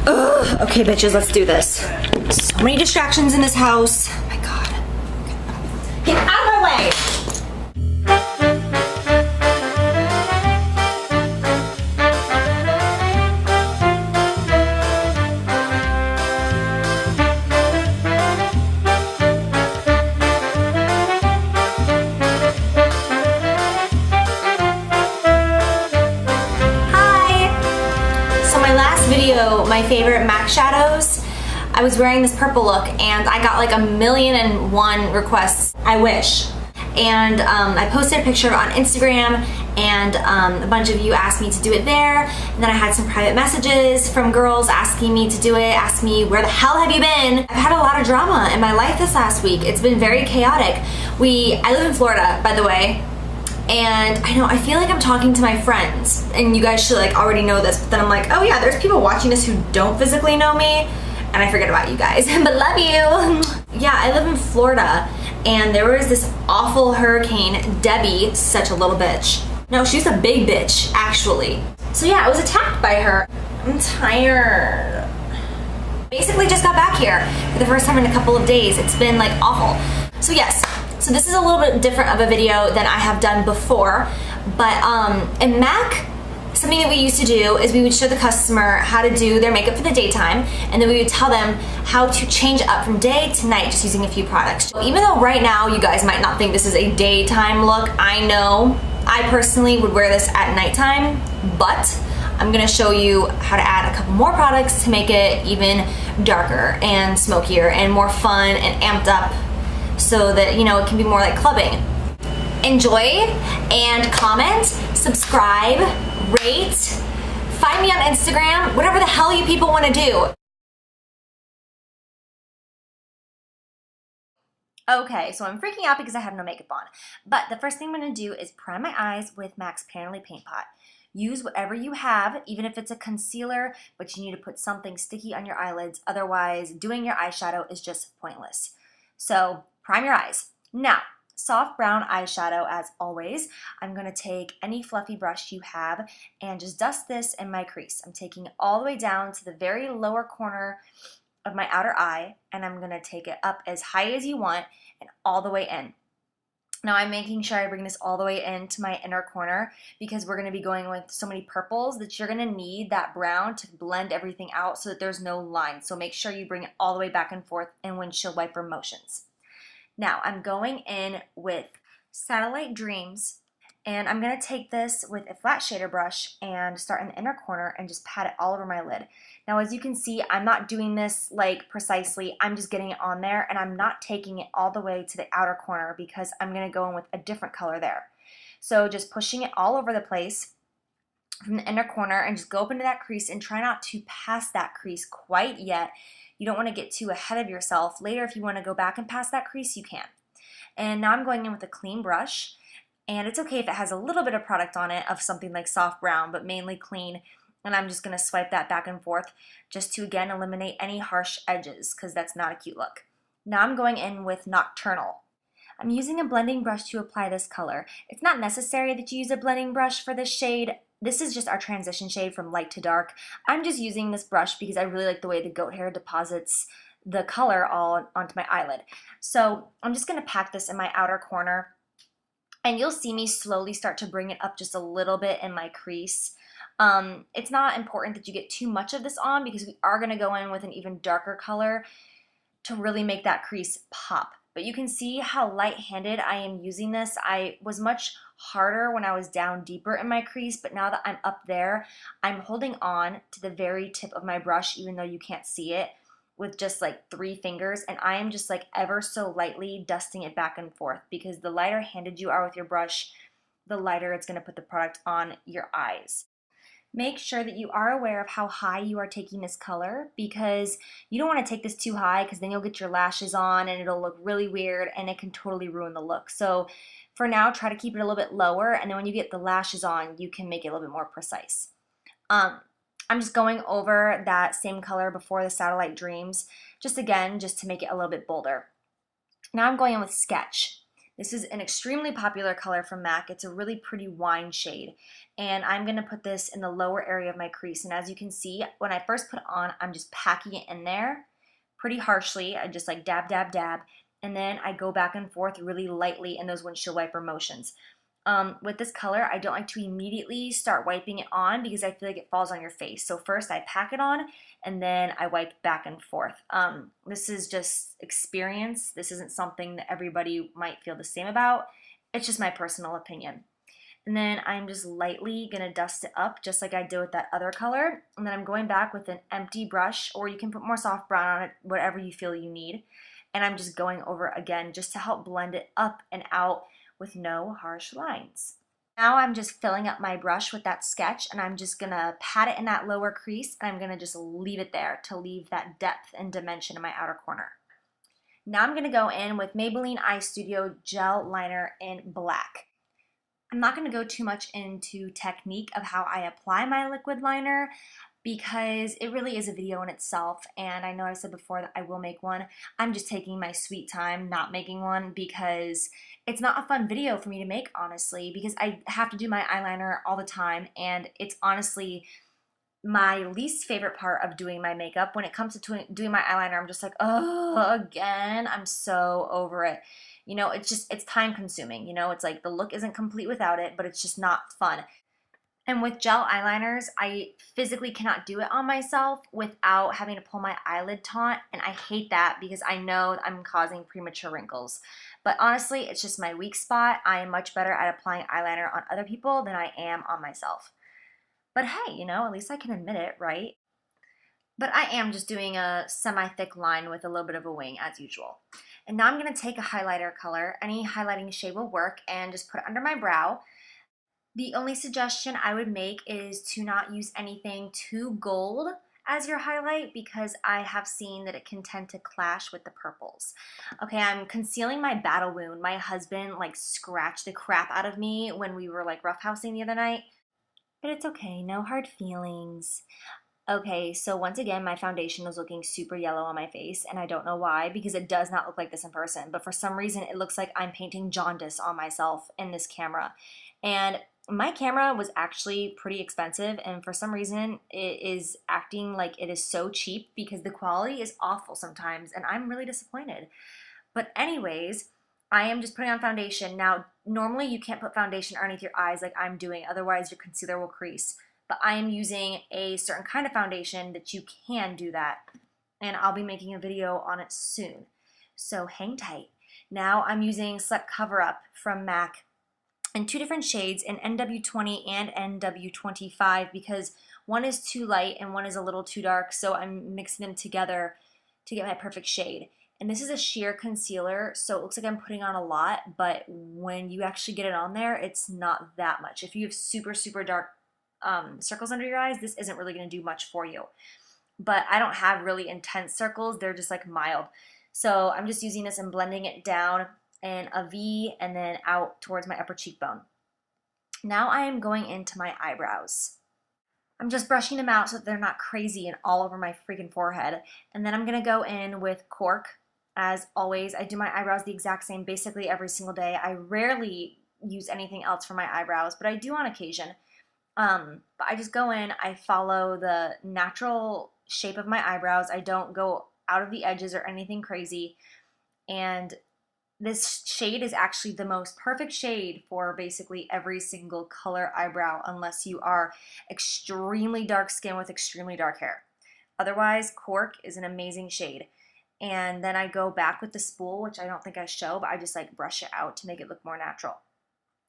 Ugh. Okay, bitches, let's do this. So many distractions in this house. Oh my God. Get out of my way! Video, my favorite MAC shadows, I was wearing this purple look and I got like 1,000,001 requests, I wish. And I posted a picture on Instagram and a bunch of you asked me to do it there. And then I had some private messages from girls asking me to do it, asking me, where the hell have you been? I've had a lot of drama in my life this last week. It's been very chaotic. I live in Florida, by the way. And I know, I feel like I'm talking to my friends, and you guys should like already know this, but then I'm like, oh yeah, there's people watching this who don't physically know me, and I forget about you guys, but love you. Yeah, I live in Florida, and there was this awful hurricane, Debbie, such a little bitch. No, she's a big bitch, actually. So yeah, I was attacked by her. I'm tired. Basically just got back here for the first time in a couple of days. It's been like awful. So yes. So this is a little bit different of a video than I have done before, but in MAC, something that we used to do is we would show the customer how to do their makeup for the daytime, and then we would tell them how to change it up from day to night just using a few products. So even though right now you guys might not think this is a daytime look, I know I personally would wear this at nighttime, but I'm gonna show you how to add a couple more products to make it even darker and smokier and more fun and amped up, so that, you know, it can be more like clubbing. Enjoy and comment, subscribe, rate, find me on Instagram, whatever the hell you people want to do. Okay, so I'm freaking out because I have no makeup on. But the first thing I'm going to do is prime my eyes with MAC's Painterly Paint Pot. Use whatever you have, even if it's a concealer, but you need to put something sticky on your eyelids, otherwise doing your eyeshadow is just pointless. So prime your eyes. Now, soft brown eyeshadow as always. I'm going to take any fluffy brush you have and just dust this in my crease. I'm taking it all the way down to the very lower corner of my outer eye, and I'm going to take it up as high as you want and all the way in. Now I'm making sure I bring this all the way into my inner corner because we're going to be going with so many purples that you're going to need that brown to blend everything out so that there's no line. So make sure you bring it all the way back and forth in windshield wiper motions. Now I'm going in with Satellite Dreams, and I'm going to take this with a flat shader brush and start in the inner corner and just pat it all over my lid. Now as you can see, I'm not doing this like precisely, I'm just getting it on there, and I'm not taking it all the way to the outer corner because I'm going to go in with a different color there. So just pushing it all over the place from the inner corner and just go up into that crease and try not to pass that crease quite yet. You don't want to get too ahead of yourself. Later, if you want to go back and pass that crease, you can. And now I'm going in with a clean brush, and it's okay if it has a little bit of product on it of something like soft brown, but mainly clean. And I'm just going to swipe that back and forth just to, again, eliminate any harsh edges because that's not a cute look. Now I'm going in with Nocturnal. I'm using a blending brush to apply this color. It's not necessary that you use a blending brush for this shade. This is just our transition shade from light to dark. I'm just using this brush because I really like the way the goat hair deposits the color all onto my eyelid. So I'm just going to pack this in my outer corner, and you'll see me slowly start to bring it up just a little bit in my crease. It's not important that you get too much of this on because we are going to go in with an even darker color to really make that crease pop. But you can see how light-handed I am using this. I was much harder when I was down deeper in my crease, but now that I'm up there, I'm holding on to the very tip of my brush, even though you can't see it, with just like 3 fingers, and I am just like ever so lightly dusting it back and forth because the lighter handed you are with your brush, the lighter it's going to put the product on your eyes. Make sure that you are aware of how high you are taking this color because you don't want to take this too high because then you'll get your lashes on and it'll look really weird and it can totally ruin the look. So for now, try to keep it a little bit lower, and then when you get the lashes on, you can make it a little bit more precise. I'm just going over that same color before the Satellite Dreams, just to make it a little bit bolder. Now I'm going in with Sketch. This is an extremely popular color from MAC. It's a really pretty wine shade. And I'm going to put this in the lower area of my crease. And as you can see, when I first put it on, I'm just packing it in there pretty harshly. I just like dab, dab, dab. And then I go back and forth really lightly in those windshield wiper motions. With this color, I don't like to immediately start wiping it on because I feel like it falls on your face. So first I pack it on and then I wipe back and forth. This is just experience. This isn't something that everybody might feel the same about. It's just my personal opinion. And then I'm just lightly gonna dust it up just like I did with that other color. And then I'm going back with an empty brush, or you can put more soft brown on it, whatever you feel you need. And I'm just going over again just to help blend it up and out with no harsh lines. Now I'm just filling up my brush with that sketch, and I'm just gonna pat it in that lower crease, and I'm gonna just leave it there to leave that depth and dimension in my outer corner. Now I'm gonna go in with Maybelline Eye Studio Gel Liner in black. I'm not gonna go too much into technique of how I apply my liquid liner, because it really is a video in itself, and I know I said before that I will make one. I'm just taking my sweet time not making one because it's not a fun video for me to make, honestly, because I have to do my eyeliner all the time, and it's honestly my least favorite part of doing my makeup. When it comes to doing my eyeliner, I'm just like, oh, again, I'm so over it. You know, it's time consuming, you know, it's like the look isn't complete without it, but it's just not fun. And with gel eyeliners, I physically cannot do it on myself without having to pull my eyelid taut, and I hate that because I know I'm causing premature wrinkles. But honestly, it's just my weak spot. I am much better at applying eyeliner on other people than I am on myself. But hey, you know, at least I can admit it, right? But I am just doing a semi-thick line with a little bit of a wing as usual. And now I'm going to take a highlighter color, any highlighting shade will work, and just put it under my brow. The only suggestion I would make is to not use anything too gold as your highlight, because I have seen that it can tend to clash with the purples. Okay, I'm concealing my battle wound. My husband like scratched the crap out of me when we were like roughhousing the other night, but it's okay, no hard feelings. Okay, so once again, my foundation was looking super yellow on my face, and I don't know why, because it does not look like this in person, but for some reason it looks like I'm painting jaundice on myself in this camera. And my camera was actually pretty expensive, and for some reason it is acting like it is so cheap because the quality is awful sometimes, and I'm really disappointed. But anyways, I am just putting on foundation. Now, normally you can't put foundation underneath your eyes like I'm doing, otherwise your concealer will crease. But I am using a certain kind of foundation that you can do that, and I'll be making a video on it soon. So hang tight. Now I'm using Select Cover Up from MAC in two different shades, in NW20 and NW25, because one is too light and one is a little too dark, so I'm mixing them together to get my perfect shade. And this is a sheer concealer, so it looks like I'm putting on a lot, but when you actually get it on there, it's not that much. If you have super, super dark circles under your eyes, this isn't really going to do much for you. But I don't have really intense circles, they're just like mild. So I'm just using this and blending it down in a V and then out towards my upper cheekbone. Now I am going into my eyebrows. I'm just brushing them out so that they're not crazy and all over my freaking forehead. And then I'm going to go in with Cork. As always, I do my eyebrows the exact same basically every single day. I rarely use anything else for my eyebrows, but I do on occasion. But I just go in, I follow the natural shape of my eyebrows. I don't go out of the edges or anything crazy. And this shade is actually the most perfect shade for basically every single color eyebrow, unless you are extremely dark skin with extremely dark hair. Otherwise, Cork is an amazing shade. And then I go back with the spool, which I don't think I show, but I just like brush it out to make it look more natural.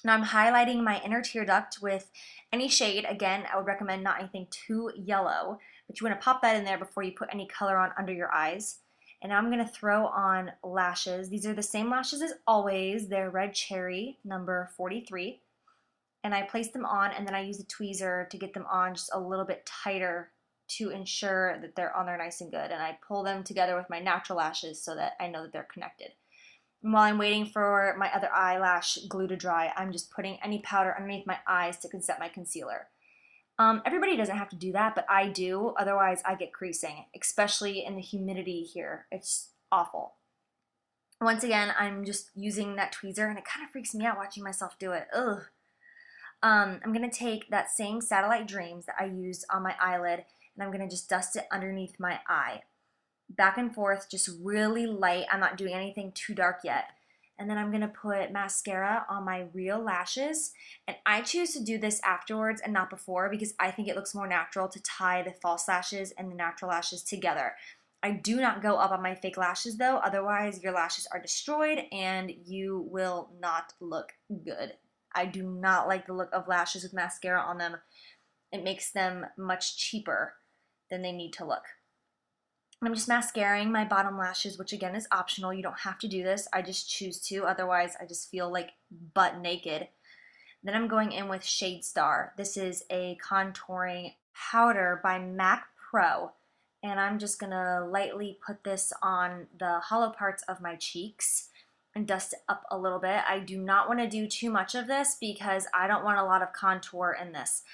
Now I'm highlighting my inner tear duct with any shade. Again, I would recommend not anything too yellow, but you want to pop that in there before you put any color on under your eyes. And now I'm going to throw on lashes. These are the same lashes as always. They're Red Cherry, number 43. And I place them on, and then I use a tweezer to get them on just a little bit tighter to ensure that they're on there nice and good. And I pull them together with my natural lashes so that I know that they're connected. And while I'm waiting for my other eyelash glue to dry, I'm just putting any powder underneath my eyes to set my concealer. Everybody doesn't have to do that, but I do. Otherwise, I get creasing, especially in the humidity here. It's awful. Once again, I'm just using that tweezer, and it kind of freaks me out watching myself do it. Ugh. I'm going to take that same Satellite Dreams that I used on my eyelid, and I'm going to just dust it underneath my eye. Back and forth, just really light. I'm not doing anything too dark yet. And then I'm going to put mascara on my real lashes. And I choose to do this afterwards and not before because I think it looks more natural to tie the false lashes and the natural lashes together. I do not go up on my fake lashes though, otherwise your lashes are destroyed and you will not look good. I do not like the look of lashes with mascara on them. It makes them much cheaper than they need to look. I'm just mascaraing my bottom lashes, which again is optional. You don't have to do this. I just choose to. Otherwise, I just feel like butt naked. Then I'm going in with Shade Star. This is a contouring powder by MAC Pro. And I'm just going to lightly put this on the hollow parts of my cheeks and dust it up a little bit. I do not want to do too much of this because I don't want a lot of contour in this.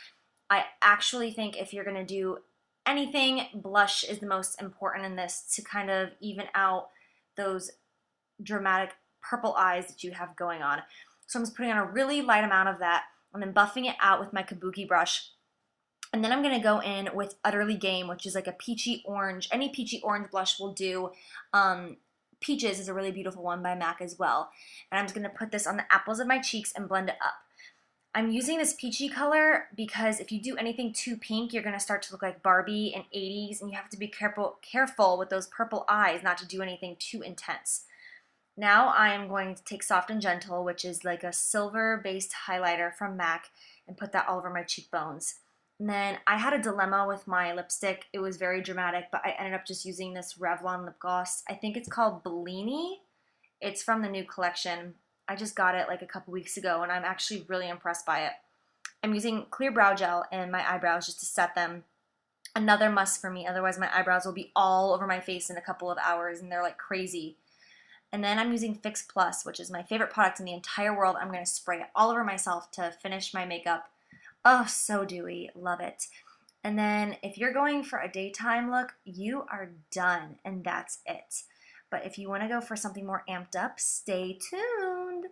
I actually think if you're going to do anything, blush is the most important in this to kind of even out those dramatic purple eyes that you have going on. So I'm just putting on a really light amount of that and then buffing it out with my kabuki brush. And then I'm going to go in with Utterly Game, which is like a peachy orange. Any peachy orange blush will do. Peaches is a really beautiful one by MAC as well. And I'm just going to put this on the apples of my cheeks and blend it up. I'm using this peachy color because if you do anything too pink, you're going to start to look like Barbie in 80s, and you have to be careful with those purple eyes not to do anything too intense. Now I'm going to take Soft and Gentle, which is like a silver-based highlighter from MAC, and put that all over my cheekbones. And then I had a dilemma with my lipstick. It was very dramatic, but I ended up just using this Revlon lip gloss. I think it's called Bellini. It's from the new collection. I just got it like a couple weeks ago and I'm actually really impressed by it. I'm using clear brow gel in my eyebrows just to set them. Another must for me, otherwise my eyebrows will be all over my face in a couple of hours and they're like crazy. And then I'm using Fix Plus, which is my favorite product in the entire world. I'm going to spray it all over myself to finish my makeup. Oh, so dewy. Love it. And then if you're going for a daytime look, you are done and that's it. But if you want to go for something more amped up, stay tuned.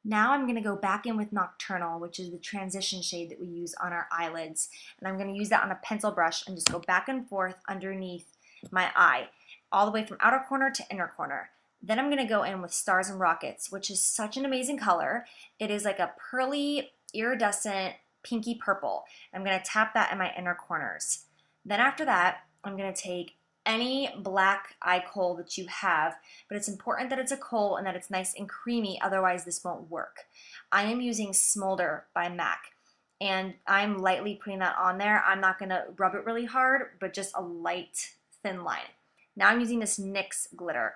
Now I'm going to go back in with Nocturnal, which is the transition shade that we use on our eyelids. And I'm going to use that on a pencil brush and just go back and forth underneath my eye, all the way from outer corner to inner corner. Then I'm going to go in with Stars and Rockets, which is such an amazing color. It is like a pearly, iridescent, pinky purple. I'm going to tap that in my inner corners. Then after that, I'm going to take any black eye kohl that you have, but it's important that it's a kohl and that it's nice and creamy, otherwise this won't work. I am using Smolder by MAC, and I'm lightly putting that on there. I'm not going to rub it really hard, but just a light, thin line. Now I'm using this NYX glitter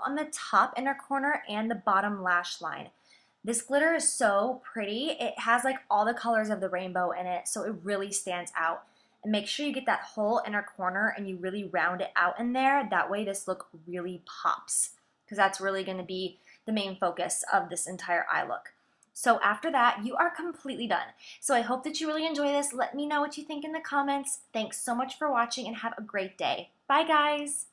on the top inner corner and the bottom lash line. This glitter is so pretty. It has like all the colors of the rainbow in it, so it really stands out. And make sure you get that whole inner corner and you really round it out in there. That way this look really pops, because that's really going to be the main focus of this entire eye look. So after that, you are completely done. So I hope that you really enjoy this. Let me know what you think in the comments. Thanks so much for watching and have a great day. Bye guys!